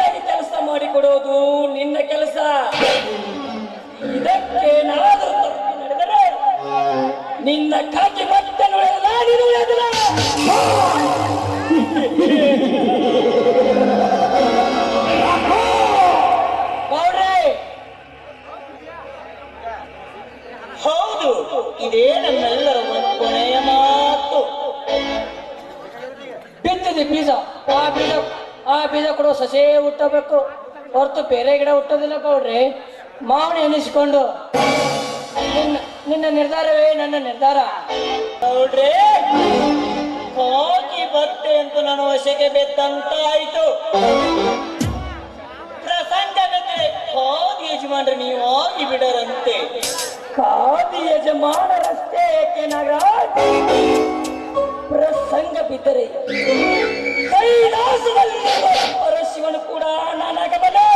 ಚೆನ್ನಾಗಿ ಕೆಲಸ ಮಾಡಿಕೊಡೋದು ನಿನ್ನ ಕೆಲಸ. ಇದಕ್ಕೇನಾದರೂ ತಪ್ಪು ನಡೆದರೆ ನಿನ್ನ ಕಾಕಿ ಮತ್ತೆ ನುಡಿಯಲ್ಲ, ನೀನು ಉಳಿಯೋದಿಲ್ಲ. ಹೌದು, ಇದೇ ನಮ್ಮೆಲ್ಲರ ಒಂದು ಕೊನೆಯ ಮಾತು. ಬಿತ್ತಿದೆ ಬೀಜ, ಆ ಬೀಜ ಕೊಡುವ ಸಸೇ ಹುಟ್ಟಬೇಕು ಹೊರತು ಬೇರೆ ಗಿಡ ಹುಟ್ಟೋದಿಲ್ಲ ಗೌಡ್ರಿ. ಮಾವನ ಎನಿಸಿಕೊಂಡು ನಿನ್ನ ನಿರ್ಧಾರವೇ ನನ್ನ ನಿರ್ಧಾರ. ಗೌಡ್ರೆ, ಕಾಕಿ ಬಟ್ಟೆ ಅಂತ ನನ್ನ ವಶಕ್ಕೆ ಬೆತ್ತಂತ ಆಯ್ತು. ಪ್ರಸಂಗ ಬೆತ್ತರೆ ಖಾದಿ ಯಜಮಾನ್ರೆ ನೀವು ಆಗಿ ಬಿಡರಂತೆ. ಖಾದಿ ಯಜಮಾನರಷ್ಟೇ ಏಕೆ ನಾಗರಾಜ್, ಪ್ರಸಂಗ ಬಿದ್ದರೆ ಕೈಲಾಸದಲ್ಲಿ ಪರಶಿವನು ಕೂಡ ನಾನಾಗಬಲ್ಲೆ.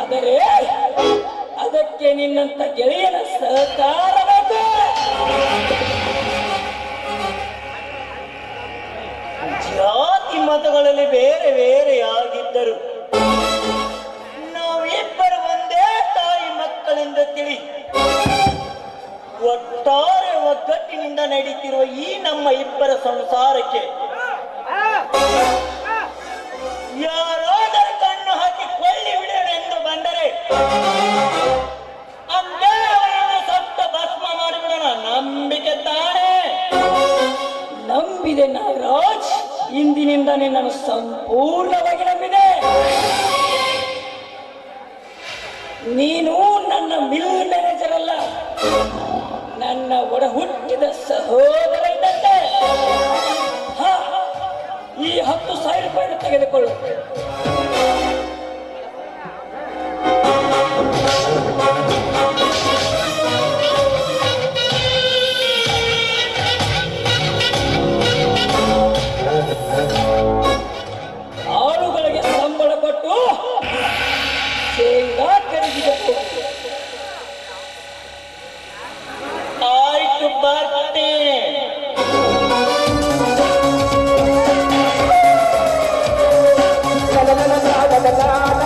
ಆದರೆ ಅದಕ್ಕೆ ನಿನ್ನಂತ ಗೆಳೆಯನ ಸಹಕಾರ ಬೇಕು. ಜಾತಿ ಮತಗಳಲ್ಲಿ ಬೇರೆ ಬೇರೆಯಾಗಿದ್ದರು ನಾವಿಬ್ಬರು ಒಂದೇ ತಾಯಿ ಮಕ್ಕಳೆಂದು ತಿಳಿ ಒಟ್ಟಾರೆ ಒಗ್ಗಟ್ಟಿನಿಂದ ನಡೀತಿರುವ ಈ ನಮ್ಮ ಇಬ್ಬರ ಸಂಸಾರಕ್ಕೆ ಯಾರಾದರೂ ಕಣ್ಣು ಹಾಕಿ ಕೊಳ್ಳಿ ಬಿಡೋಣ ಎಂದು ಬಂದರೆ ಅಂದೇ ಅವರನ್ನು ಸತ್ತ ಭಸ್ಮ ಮಾಡಿಬಿಡೋಣ. ನಂಬಿಕೆ ತಾನೇ? ನಂಬಿದೆ ನಾಗರಾಜ್, ಇಂದಿನಿಂದ ನಿನ್ನನ್ನು ಸಂಪೂರ್ಣವಾಗಿ ನಂಬಿದೆ. ನೀನು ನನ್ನ ಮಿಲ್ ಮ್ಯಾನೇಜರ್ ಅಲ್ಲ, ನನ್ನ ಒಡ ಹುಟ್ಟಿದ ಸಹೋದರ.